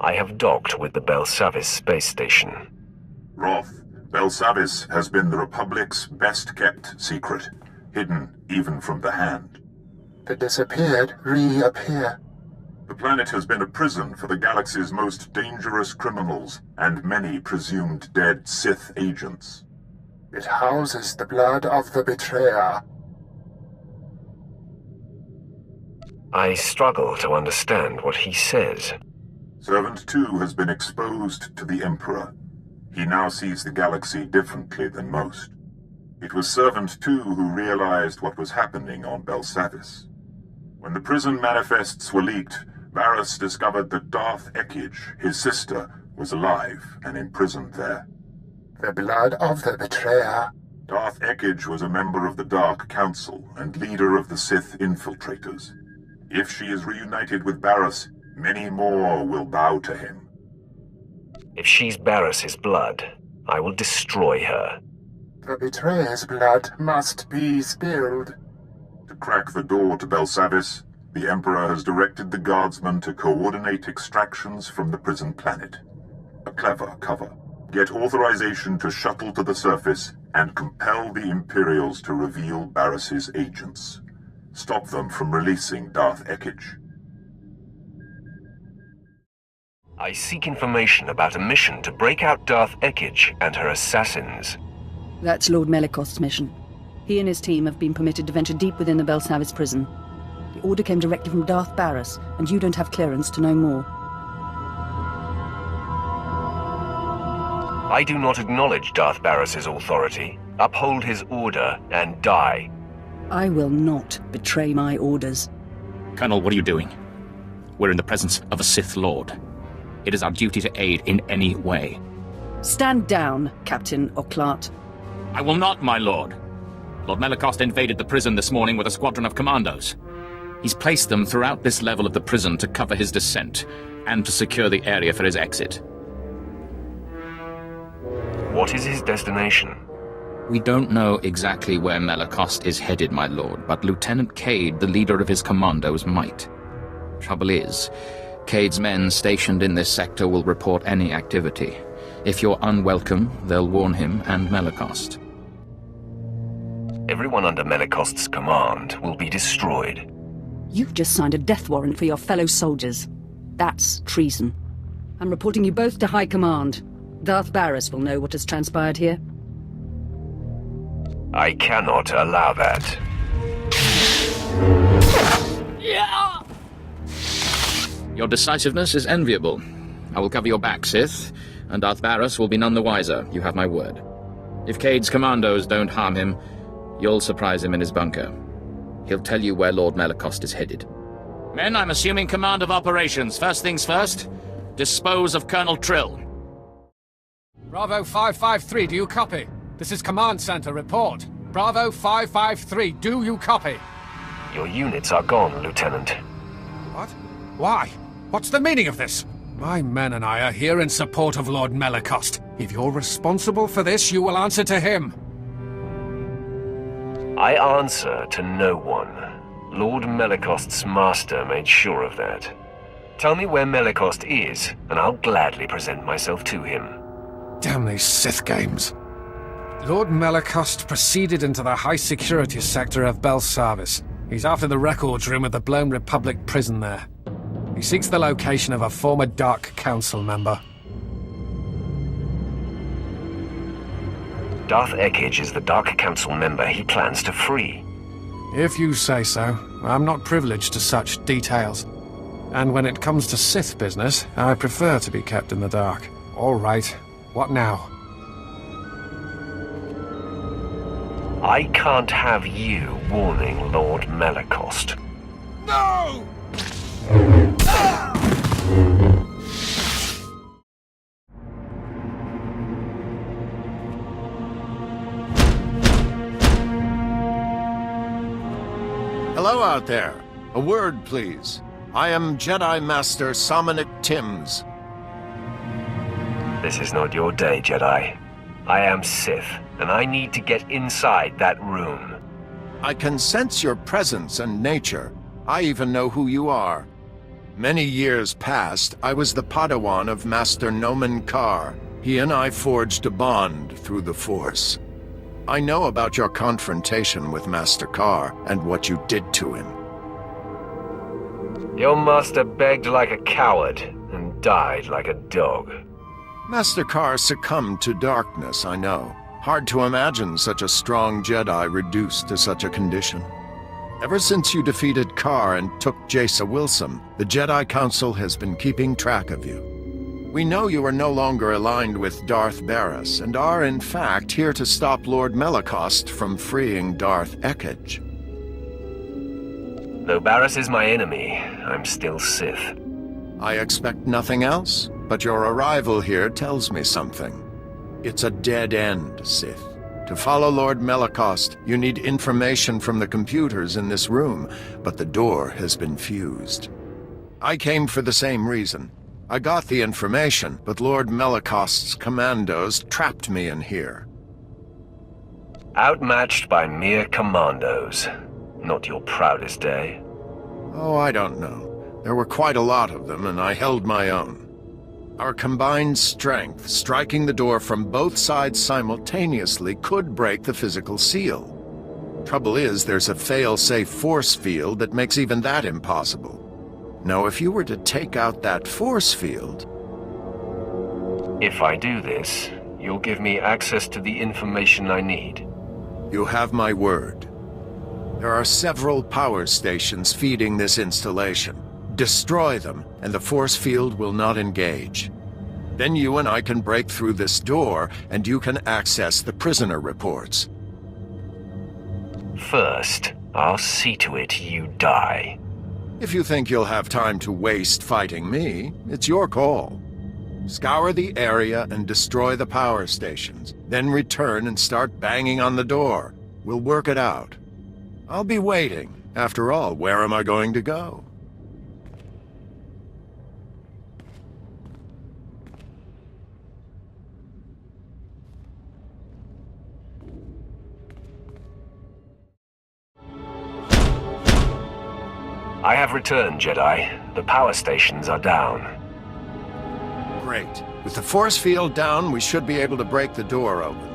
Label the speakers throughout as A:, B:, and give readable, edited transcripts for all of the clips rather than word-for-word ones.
A: I have docked with the Belsavis space station.
B: Roth, Belsavis has been the Republic's best-kept secret, hidden even from the Hand.
C: The disappeared reappear.
B: The planet has been a prison for the galaxy's most dangerous criminals and many presumed dead Sith agents.
C: It houses the blood of the betrayer.
A: I struggle to understand what he says.
B: Servant 2 has been exposed to the Emperor. He now sees the galaxy differently than most. It was Servant 2 who realized what was happening on Belsavis. When the prison manifests were leaked, Varys discovered that Darth Ekage, his sister, was alive and imprisoned there.
C: The blood of the betrayer.
B: Darth Ekage was a member of the Dark Council and leader of the Sith infiltrators. If she is reunited with Varys, many more will bow to him.
A: If she's Barris's blood, I will destroy her.
C: The betrayer's blood must be spilled.
B: To crack the door to Belsavis, the Emperor has directed the guardsmen to coordinate extractions from the prison planet. A clever cover. Get authorization to shuttle to the surface and compel the Imperials to reveal Barris's agents. Stop them from releasing Darth Ekage.
A: I seek information about a mission to break out Darth Ekage and her assassins.
D: That's Lord Melikost's mission. He and his team have been permitted to venture deep within the Belsavis prison. The order came directly from Darth Barris, and you don't have clearance to know more.
A: I do not acknowledge Darth Barris's authority, uphold his order, and die.
D: I will not betray my orders.
E: Colonel, what are you doing? We're in the presence of a Sith Lord. It is our duty to aid in any way.
D: Stand down, Captain Oclart.
E: I will not, my lord. Lord Melikost invaded the prison this morning with a squadron of commandos. He's placed them throughout this level of the prison to cover his descent, and to secure the area for his exit.
A: What is his destination?
E: We don't know exactly where Melikost is headed, my lord, but Lieutenant Cade, the leader of his commandos, might. Trouble is, Cade's men stationed in this sector will report any activity. If you're unwelcome, they'll warn him and Melikost.
A: Everyone under Melikost's command will be destroyed.
D: You've just signed a death warrant for your fellow soldiers. That's treason. I'm reporting you both to High Command. Darth Barris will know what has transpired here.
A: I cannot allow that.
E: Your decisiveness is enviable. I will cover your back, Sith, and Darth Barris will be none the wiser, you have my word. If Cade's commandos don't harm him, you'll surprise him in his bunker. He'll tell you where Lord Melikost is headed. Men, I'm assuming command of operations. First things first, dispose of Colonel Trill.
F: Bravo 553, do you copy? This is Command Center, report. Bravo 553, do you copy?
A: Your units are gone, Lieutenant.
F: What? Why? What's the meaning of this? My men and I are here in support of Lord Melikost. If you're responsible for this, you will answer to him.
A: I answer to no one. Lord Melikost's master made sure of that. Tell me where Melikost is, and I'll gladly present myself to him.
F: Damn these Sith games. Lord Melikost proceeded into the high-security sector of Belsavis. He's after the records room of the blown Republic prison there. He seeks the location of a former Dark Council member.
A: Darth Ekage is the Dark Council member he plans to free.
F: If you say so. I'm not privileged to such details. And when it comes to Sith business, I prefer to be kept in the dark. All right. What now?
A: I can't have you warning Lord Melikost.
F: No!
G: Hello out there. A word, please. I am Jedi Master Sominic Timms.
A: This is not your day, Jedi. I am Sith, and I need to get inside that room.
G: I can sense your presence and nature. I even know who you are. Many years past, I was the Padawan of Master Nomen Karr. He and I forged a bond through the Force. I know about your confrontation with Master Karr and what you did to him.
A: Your master begged like a coward and died like a dog.
G: Master Karr succumbed to darkness, I know. Hard to imagine such a strong Jedi reduced to such a condition. Ever since you defeated Karr and took Jace Wilson, the Jedi Council has been keeping track of you. We know you are no longer aligned with Darth Barris, and are in fact here to stop Lord Melicost from freeing Darth Ekage.
A: Though Barris is my enemy, I'm still Sith.
G: I expect nothing else, but your arrival here tells me something. It's a dead end, Sith. To follow Lord Melicost, you need information from the computers in this room, but the door has been fused. I came for the same reason. I got the information, but Lord Melicost's commandos trapped me in here.
A: Outmatched by mere commandos. Not your proudest day.
G: Oh, I don't know. There were quite a lot of them, and I held my own. Our combined strength, striking the door from both sides simultaneously, could break the physical seal. Trouble is, there's a fail-safe force field that makes even that impossible. Now, if you were to take out that force field...
A: If I do this, you'll give me access to the information I need.
G: You have my word. There are several power stations feeding this installation. Destroy them, and the force field will not engage. Then you and I can break through this door, and you can access the prisoner reports.
A: First, I'll see to it you die.
G: If you think you'll have time to waste fighting me, it's your call. Scour the area and destroy the power stations, then return and start banging on the door. We'll work it out. I'll be waiting. After all, where am I going to go?
A: I have returned, Jedi. The power stations are down.
G: Great. With the force field down, we should be able to break the door open.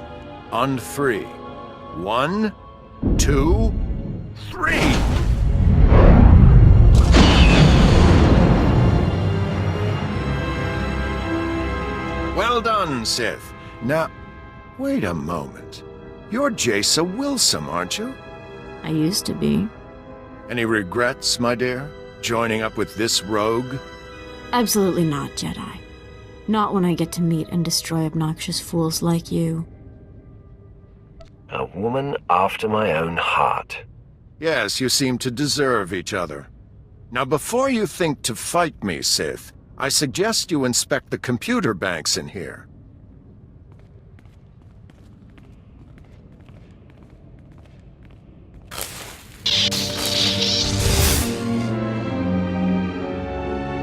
G: On 3. 1, 2, 3! Well done, Sith. Now, wait a moment. You're Jace Wilson, aren't you?
H: I used to be.
G: Any regrets, my dear? Joining up with this rogue?
H: Absolutely not, Jedi. Not when I get to meet and destroy obnoxious fools like you.
A: A woman after my own heart.
G: Yes, you seem to deserve each other. Now, before you think to fight me, Sith, I suggest you inspect the computer banks in here.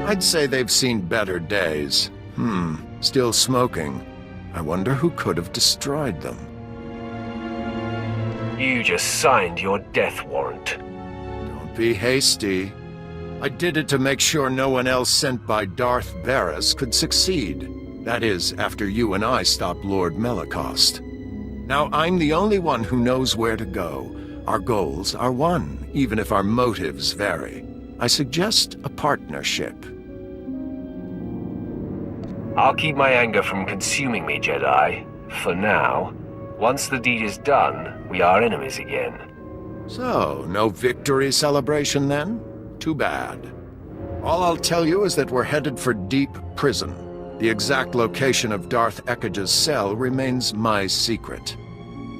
G: I'd say they've seen better days. Still smoking. I wonder who could have destroyed them.
A: You just signed your death warrant.
G: Don't be hasty. I did it to make sure no one else sent by Darth Barris could succeed. That is, after you and I stopped Lord Melicost. Now, I'm the only one who knows where to go. Our goals are one, even if our motives vary. I suggest a partnership.
A: I'll keep my anger from consuming me, Jedi. For now. Once the deed is done, we are enemies again.
G: So, no victory celebration then? Too bad. All I'll tell you is that we're headed for Deep Prison. The exact location of Darth Ekage's cell remains my secret.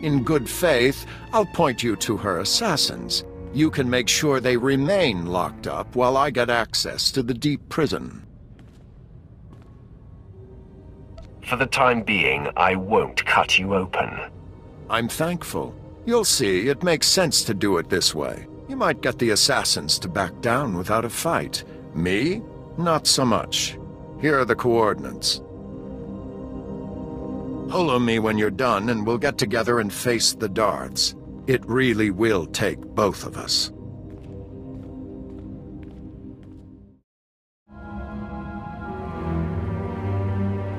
G: In good faith, I'll point you to her assassins. You can make sure they remain locked up while I get access to the Deep Prison.
A: For the time being, I won't cut you open.
G: I'm thankful. You'll see, it makes sense to do it this way. You might get the assassins to back down without a fight. Me? Not so much. Here are the coordinates. Holo me when you're done, and we'll get together and face the Darths. It really will take both of us.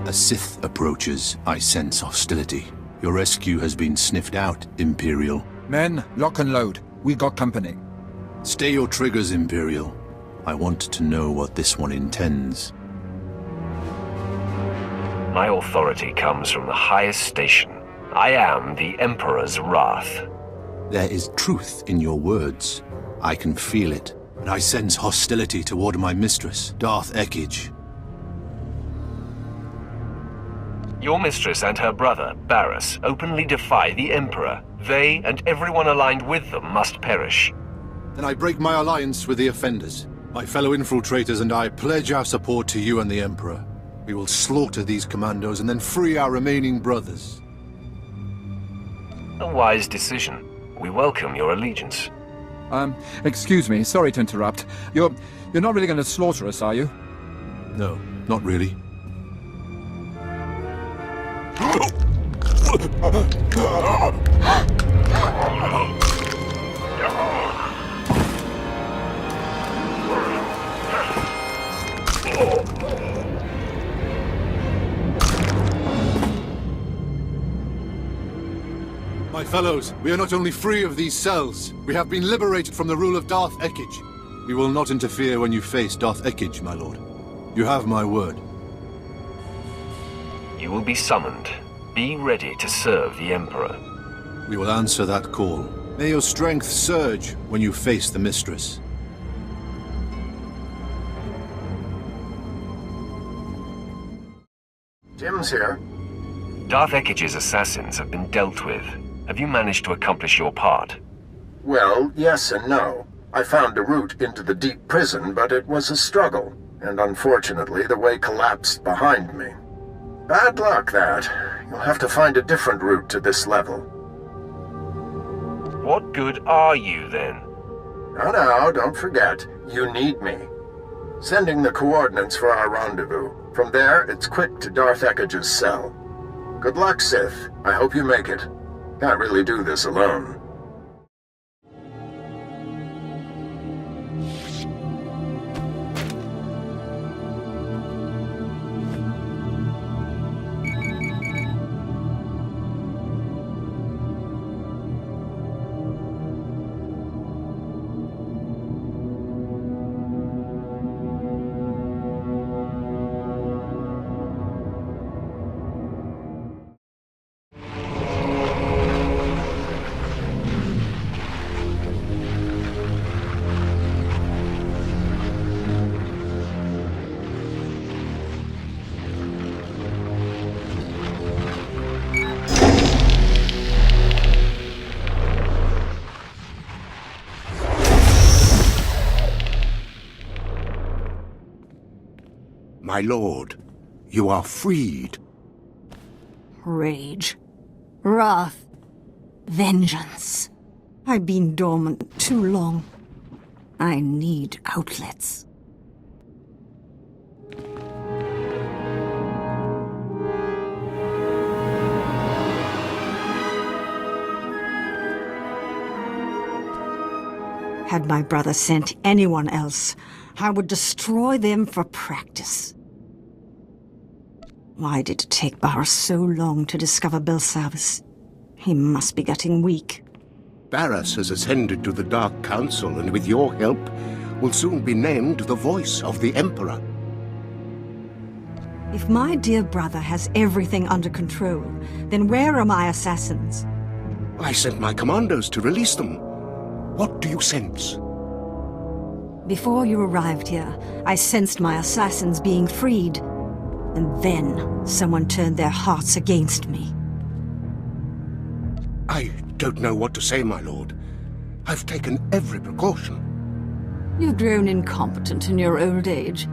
I: A Sith approaches. I sense hostility. Your rescue has been sniffed out, Imperial.
J: Men, lock and load. We got company.
I: Stay your triggers, Imperial. I want to know what this one intends.
A: My authority comes from the highest station. I am the Emperor's wrath.
I: There is truth in your words. I can feel it, and I sense hostility toward my mistress, Darth Ekage.
A: Your mistress and her brother, Barriss, openly defy the Emperor. They and everyone aligned with them must perish.
I: Then I break my alliance with the offenders. My fellow infiltrators and I pledge our support to you and the Emperor. We will slaughter these commandos and then free our remaining brothers.
A: A wise decision. We welcome your allegiance.
J: Excuse me, sorry to interrupt. You're not really going to slaughter us, are you?
I: No, not really. My fellows, we are not only free of these cells, we have been liberated from the rule of Darth Ekage. We will not interfere when you face Darth Ekage, my lord. You have my word.
A: You will be summoned. Be ready to serve the Emperor.
I: We will answer that call. May your strength surge when you face the Mistress.
C: Jim's here.
A: Darth Ekage's assassins have been dealt with. Have you managed to accomplish your part?
C: Well, yes and no. I found a route into the deep prison, but it was a struggle, and unfortunately the way collapsed behind me. Bad luck, that. You'll have to find a different route to this level.
A: What good are you, then?
C: No, don't forget. You need me. Sending the coordinates for our rendezvous. From there, it's quick to Darth Ekage's cell. Good luck, Sith. I hope you make it. Can't really do this alone.
K: My lord, you are freed.
H: Rage. Wrath. Vengeance. I've been dormant too long. I need outlets. Had my brother sent anyone else, I would destroy them for practice. Why did it take Barriss so long to discover Belsavis? He must be getting weak.
K: Barriss has ascended to the Dark Council, and with your help, will soon be named the voice of the Emperor.
H: If my dear brother has everything under control, then where are my assassins?
K: I sent my commandos to release them. What do you sense?
H: Before you arrived here, I sensed my assassins being freed. And then, someone turned their hearts against me.
K: I don't know what to say, my lord. I've taken every precaution.
H: You've grown incompetent in your old age.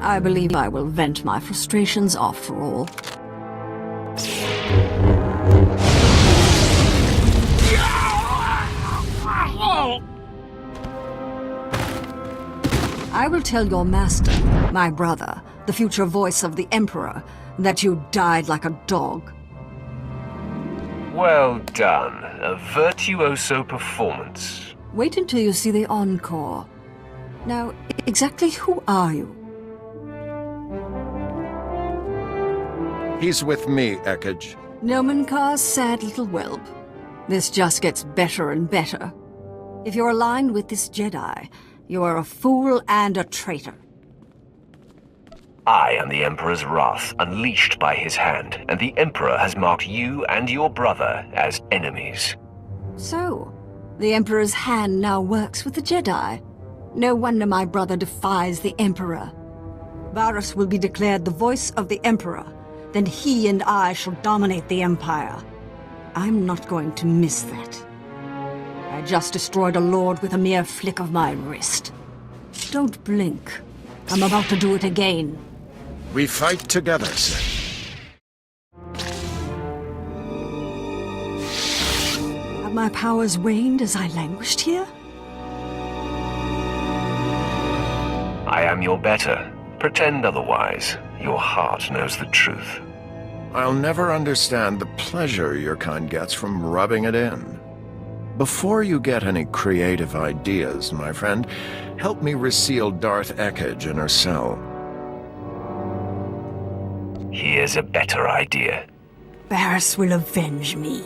H: I believe I will vent my frustrations after all. I will tell your master, my brother, the future voice of the Emperor, that you died like a dog.
A: Well done. A virtuoso performance.
H: Wait until you see the encore. Now, exactly who are you?
G: He's with me, Ekage.
H: Nomenkar's sad little whelp. This just gets better and better. If you're aligned with this Jedi, you are a fool and a traitor.
A: I am the Emperor's wrath, unleashed by his hand, and the Emperor has marked you and your brother as enemies.
H: So, the Emperor's hand now works with the Jedi. No wonder my brother defies the Emperor. Varus will be declared the voice of the Emperor. Then he and I shall dominate the Empire. I'm not going to miss that. I just destroyed a lord with a mere flick of my wrist. Don't blink. I'm about to do it again.
G: We fight together, Sith.
H: Have my powers waned as I languished here?
A: I am your better. Pretend otherwise. Your heart knows the truth.
G: I'll never understand the pleasure your kind gets from rubbing it in. Before you get any creative ideas, my friend, help me reseal Darth Ekage in her cell.
A: Here's a better idea.
H: Varus will avenge me.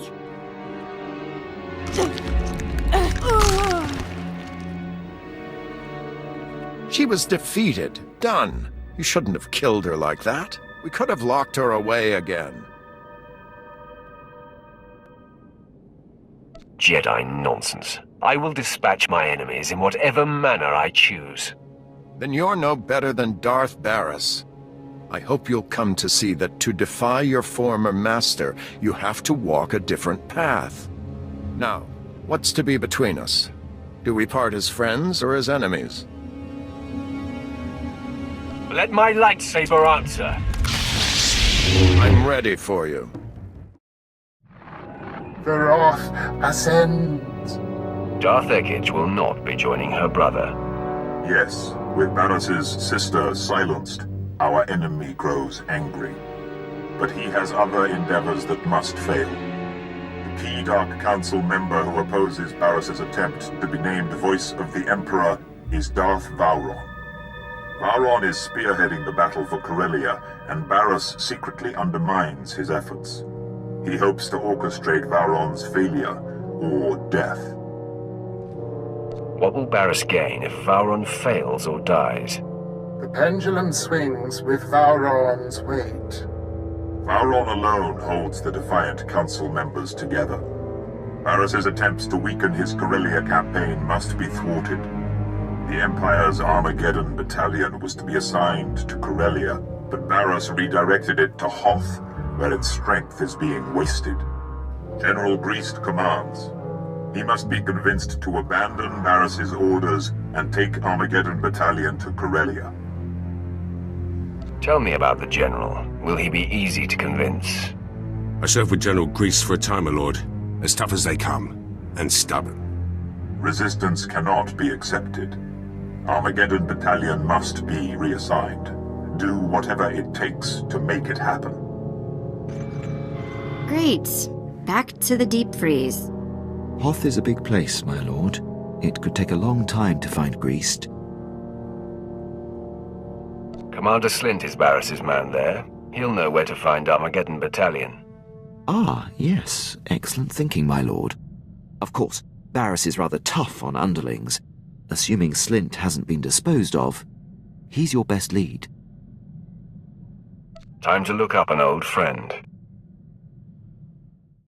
G: She was defeated. Done. You shouldn't have killed her like that. We could have locked her away again.
A: Jedi nonsense. I will dispatch my enemies in whatever manner I choose.
G: Then you're no better than Darth Barris. I hope you'll come to see that to defy your former master, you have to walk a different path. Now, what's to be between us? Do we part as friends or as enemies?
A: Let my lightsaber answer.
G: I'm ready for you.
C: The Wrath ascends.
A: Darth Ekage will not be joining her brother.
B: Yes, with Barris's sister silenced, our enemy grows angry. But he has other endeavors that must fail. The key Dark Council member who opposes Barris's attempt to be named Voice of the Emperor is Darth Vowron. Vowron is spearheading the battle for Corellia, and Barris secretly undermines his efforts. He hopes to orchestrate Vowron's failure, or death.
A: What will Barris gain if Vowron fails or dies?
C: The pendulum swings with Vowron's weight.
B: Vowron alone holds the Defiant Council members together. Barris's attempts to weaken his Corellia campaign must be thwarted. The Empire's Armageddon battalion was to be assigned to Corellia, but Barris redirected it to Hoth, where its strength is being wasted. General Greast commands. He must be convinced to abandon Barris's orders and take Armageddon battalion to Corellia.
A: Tell me about the General. Will he be easy to convince?
L: I served with General Greast for a time, my lord. As tough as they come, and stubborn.
B: Resistance cannot be accepted. Armageddon battalion must be reassigned. Do whatever it takes to make it happen.
M: Great. Back to the deep freeze.
N: Hoth is a big place, my lord. It could take a long time to find Greast.
A: Commander Slint is Barris's man there. He'll know where to find Armageddon battalion.
N: Ah, yes. Excellent thinking, my lord. Of course, Barris is rather tough on underlings. Assuming Slint hasn't been disposed of, he's your best lead.
A: Time to look up an old friend.